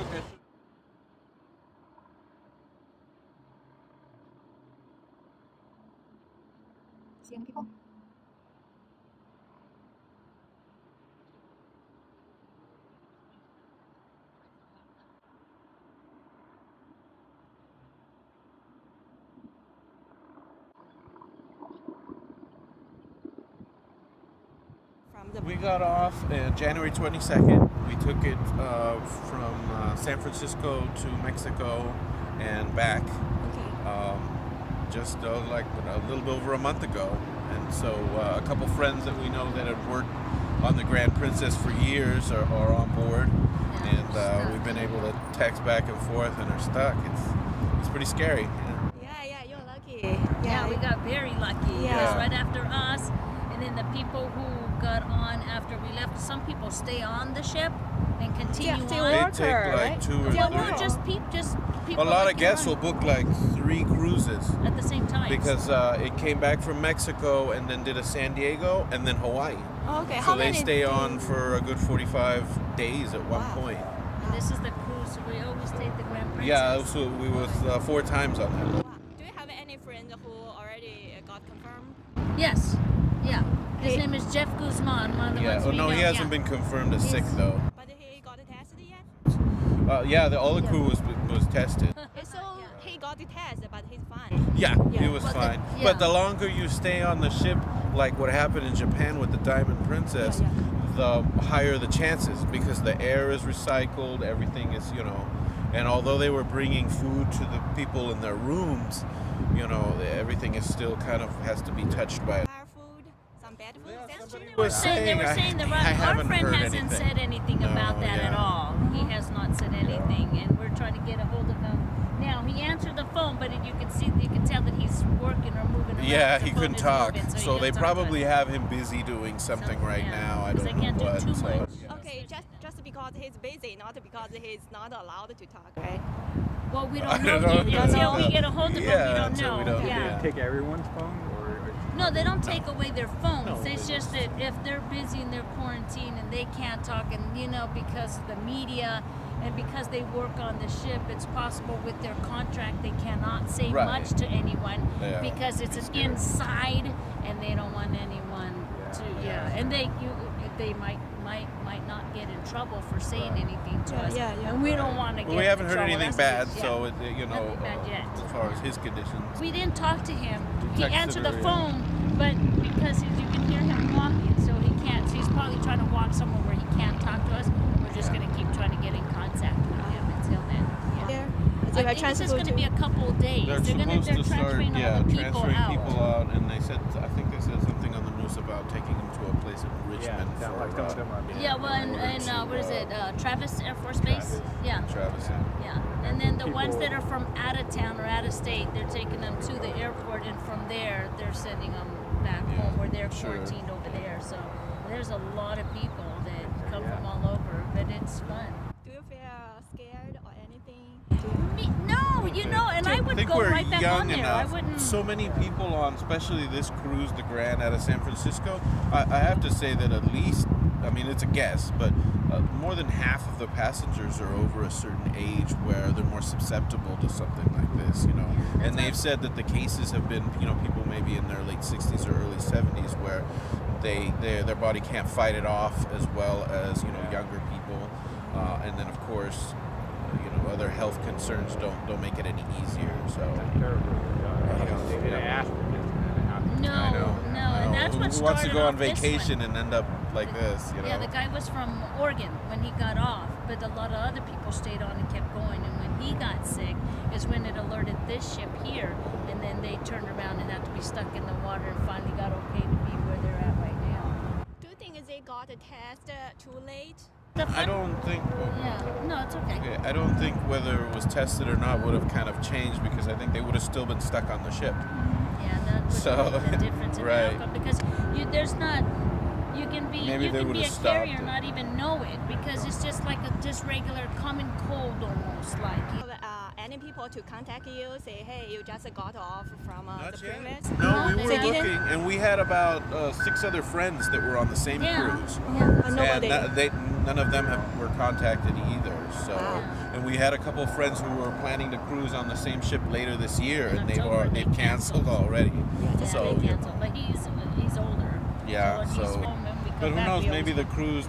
Okay. See any people? We got off January 22nd. We took it from San Francisco to Mexico and back just like a little bit over a month ago. And so a couple friends that we know that have worked on the Grand Princess for years are on board. And we've been able to text back and forth and are stuck. It's pretty scary. Yeah, you're lucky. Yeah, we got very lucky. Yeah. It was right after us. And then the people who got on after we left, some people stay on the ship and continue on. They take like 2 or 3. Yeah, just people. A lot that of guests get will book like 3 cruises at the same time. because it came back from Mexico and then did a San Diego and then Hawaii. Okay, So how they many stay days? on for a good 45 days at one point. And this is the cruise, so we always take the Grand Princess. Yeah, so we was 4 times on that. Do you have any friends who already got confirmed? Yes. Yeah. His name is Jeff Guzman, one of the Yeah. ones Oh we no, know. he hasn't been confirmed as sick though. But he got tested yet? Yeah, all the crew was tested. So he got the test, but he's fine. Yeah, Yeah. he was But fine. yeah. But the longer you stay on the ship, like what happened in Japan with the Diamond Princess, the higher the chances because the air is recycled, everything is, and although they were bringing food to the people in their rooms, everything is still kind of has to be touched by it. Fire food, some bad food. That's true. They were saying that I our haven't friend heard hasn't anything. said anything No, about that at yeah. all. He has not said anything, and we're trying to get a hold of him. Now he answered the phone, but you can tell that he's working or moving around. Yeah, The he phone couldn't is talk, moving, so he they can't talk to probably us. have him busy doing something right yeah. now. I 'Cause don't they know can't do what. too so, much. yeah. Okay, just because he's busy, not because he's not allowed to talk, right? Well, we I don't know don't yet. know. Until we get a hold of Yeah, them, we don't until know. we don't- yeah. yeah. Take everyone's phone, or No, they don't take away their phones. No, It's they just that if they're busy in their quarantine and they can't talk, and because of the media and because they work on the ship, it's possible with their contract they cannot say Right. much to anyone Yeah, because it's an scary. inside, and they don't want anyone to. Yeah, and they might not get in trouble for saying anything to us. yeah. And we don't want to get. Well, we haven't in heard trouble. anything That's- bad, yeah. so Nothing bad yet. as far as his conditions. We didn't talk to him. He texted answered the her, yeah. phone, but because you can hear him walking, so he can't. So he's probably trying to walk somewhere where he can't talk to us. We're just going to keep trying to get in contact with him until then. Yeah. They I think this is going to be a couple of days. They're They're supposed to start, transferring all the people transferring out. people out, and I think they said something on the news about taking them to a place in Richmond yeah, for like some of them are being Yeah, well, and what is it? Travis Air Force Base? Yeah. Travis. Yeah, and then the People- ones that are from out of town or out of state, they're taking them to the airport, and from there, they're sending them back Yeah, home where they're sure. quarantined over there. So there's a lot of people that come from all over, but it's fun. Do you feel scared or anything? No, and I I would think go we're right back young on there. enough. I wouldn't. So many people on, especially this cruise, the Grand out of San Francisco. I have to say that at least, I mean, it's a guess, but more than half of the passengers are over a certain age where they're more susceptible to something like this, And they've said that the cases have been, people maybe in their late 60s or early 70s where their body can't fight it off as well as, younger people. And then, of course, other health concerns don't make it any easier. So terrible. They didn't ask for this. No, I know. and that's what Who wants to started go on off this one. vacation and end up like this? Yeah, the guy was from Oregon when he got off, but a lot of other people stayed on and kept going. And when he got sick is when it alerted this ship here, and then they turned around and had to be stuck in the water and finally got okay to be where they're at right now. Do you think they got a test too late? I don't think. Yeah, no, it's okay. Okay, I don't think whether it was tested or not would have kind of changed because I think they would have still been stuck on the ship. Yeah, that would So, be the difference in right. the outcome because there's not. You can be Maybe you they can would be a have stopped carrier it. and not even know it because it's just like a just regular common cold almost like. Any people to contact you, say, hey, you just got off from the yet. previous? No, we they were didn't. looking, and we had about 6 other friends that were on the same Yeah. cruise. Yeah, but nobody. And none of them were contacted either. So, Wow. And we had a couple of friends who were planning to cruise on the same ship later this year, and October, they've canceled already. Yeah, So, they canceled, but he's older. Yeah, when he's so- home and we come But who back, knows? we Maybe the always- cruise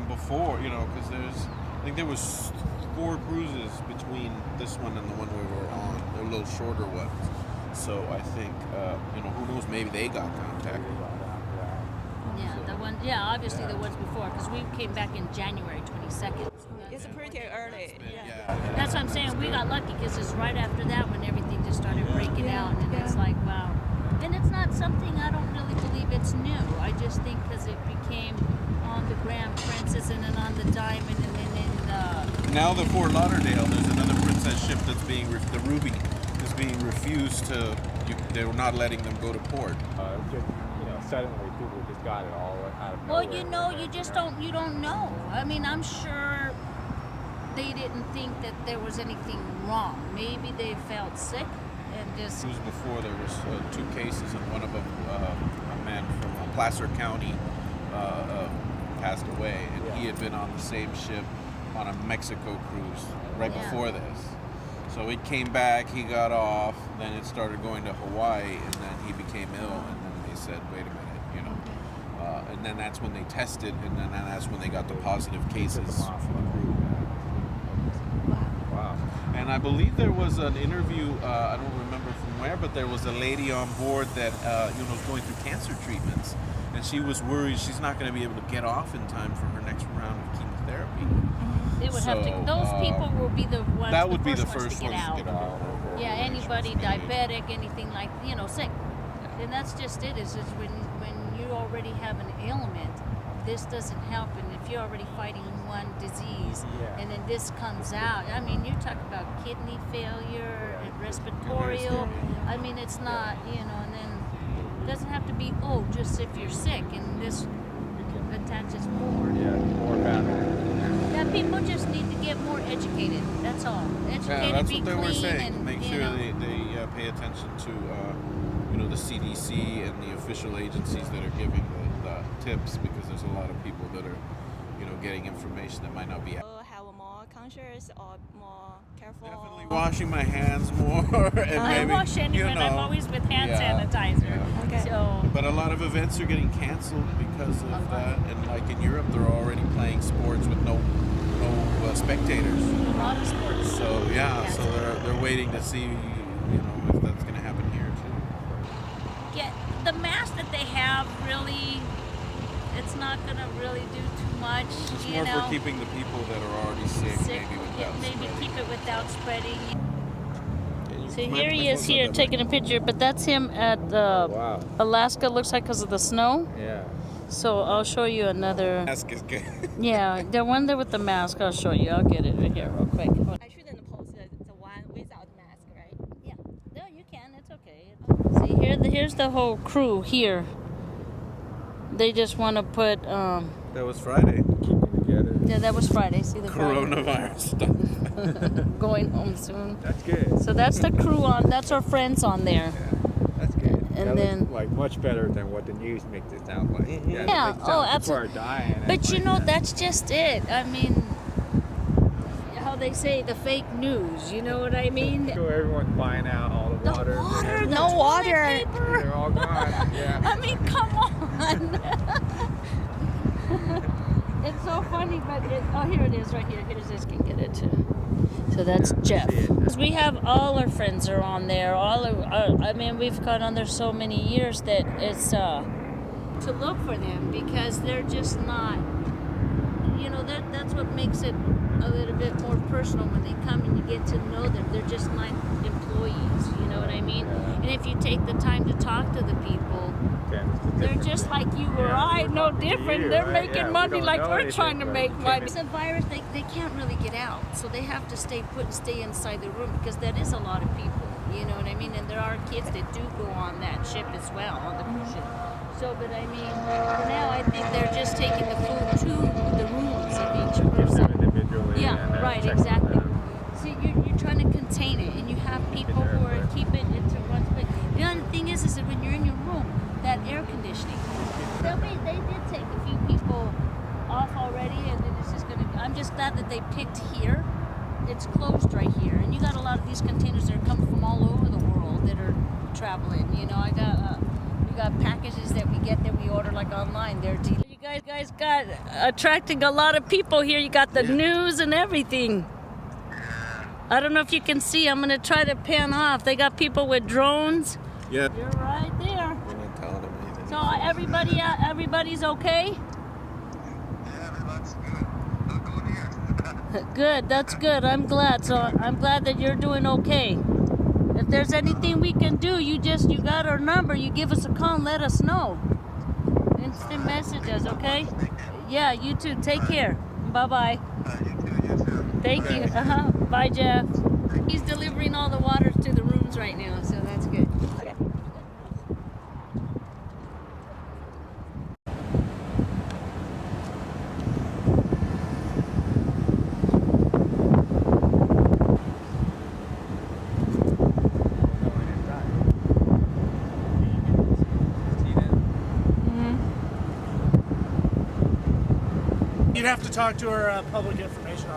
before, you know, because I think there was 4 cruises between this one and the one we were on. They're a little shorter ones. So I think, you know, who knows? Maybe they got contacted. Yeah, the one. Yeah, obviously the ones before, because we came back in January 22nd. It's pretty early. Yeah. That's what I'm saying. We got lucky because it's right after that when everything just started breaking out, and it's like, wow. And it's not something I don't really believe it's new. I just think because it became on the Grand Princess and then on the Diamond and then in the. Now the Fort Lauderdale, there's another princess ship that's being the Ruby is being refused to. They're not letting them go to port. Just, you know, suddenly people just got it all out of Well, nowhere. you know, you just don't know. I mean, I'm sure they didn't think that there was anything wrong. Maybe they felt sick and just. Cruise before there was 2 cases, and one of them, a man from Placer County, passed away, and he had been on the same ship on a Mexico cruise right before this. So it came back, he got off, then it started going to Hawaii, and then he became ill, and then they said, wait a minute, you know. And then that's when they tested, and then that's when they got the positive cases for the crew. Wow. And I believe there was an interview, I don't remember from where, but there was a lady on board that, you know, was going through cancer treatments, and she was worried she's not going to be able to get off in time for her next round of chemotherapy. They would have to. Those people will be the ones. That would be the ones first to get ones out. to get out. Yeah, anybody diabetic, anything like, you know, sick. And that's just it. Is when you already have an ailment, this doesn't help. And if you're already fighting one disease, and then this comes out, I mean, you talk about kidney failure and respiratory. I mean, it's not, you know, and then it doesn't have to be just if you're sick, and this attaches more. Yeah, more about it. Yeah, people just need to get more educated. That's all. Educated, Yeah, that's be what they clean, were saying. and Make you sure know. they pay attention to, you know, the CDC and the official agencies that are giving the tips, because there's a lot of people that are, you know, getting information that might not be. Have more conscious or more careful. Definitely washing my hands more. And I maybe, wash anyway. you know, I'm always with hand yeah, sanitizer. yeah. Okay. So But a lot of events are getting canceled because of that, and like in Europe, they're already playing sports with no spectators. a lot of sports. So so they're waiting to see, you know, if that's going to happen here too. Get the mask that they have. Really, it's not going to really do too much. It's you more know, for keeping the people that are already sick, sick. maybe without Maybe spreading. keep it without spreading. So My- here my he is phone's here not that taking a picture, but that's him at Wow. Alaska. Looks like because of the snow. Yeah. So I'll show you another. Mask is good. Yeah, the one there with the mask. I'll show you. I'll get it right here real quick. I shouldn't post the one without mask, right? Yeah. No, you can. It's okay. See, here's the whole crew here. They just want to put. That was Friday. Keeping together. Yeah, that was Friday. See the Coronavirus stuff. going home soon. That's good. So that's the crew on. That's our friends on there. That's good. And that then- looks like much better than what the news makes it sound like. Mhm. Yeah, it makes it sound oh, like people absolutely. are dying. and But you like know, that. that's just it. I mean, how they say the fake news. You know what I mean? So everyone's buying out all the The water. water, the No toilet water. paper. They're all gone. Yeah. I mean, come on. It's so funny, but here it is right here. Here's this, can get it too. So that's Yeah, I Jeff. see it. We have all our friends are on there. I mean, we've gone on there so many years that it's to look for them because they're just not. You know, that's what makes it a little bit more personal when they come and you get to know them. They're just not employees. You know what I mean? And if you take the time to talk to the people. They're just like you or I, no different. They're making money like we're trying to make money. It's a virus, they can't really get out. So they have to stay put and stay inside the room because that is a lot of people. You know what I mean? And there are kids that do go on that ship as well, on the cruise ship. So, but I mean, now I think they're just taking the food to the rooms of each person. Individually. Yeah, and right, check exactly. them out. See, you're trying to contain it, and you have people who are keeping it into one space. The other thing is that when you're in your room, that air conditioning. They did take a few people off already, and then it's just gonna. I'm just glad that they picked here it's closed right here, and you got a lot of these containers that are coming from all over the world that are traveling. You know, we got packages that we get that we order like online. You guys got attracting a lot of people here. You got the news and everything. I don't know if you can see. I'm gonna try to pan off. They got people with drones. Yeah. You're right there. We're not telling them anything. So everybody's okay? Good, that's good. I'm glad. So I'm glad that you're doing okay. If there's anything we can do, you got our number. You give us a call and let us know. Instant messages, okay? Yeah, you too. Take care. Bye-bye. Thank you. Bye, Jeff. He's delivering all the water to the rooms right now, so that's good. Okay. You'd have to talk to our public information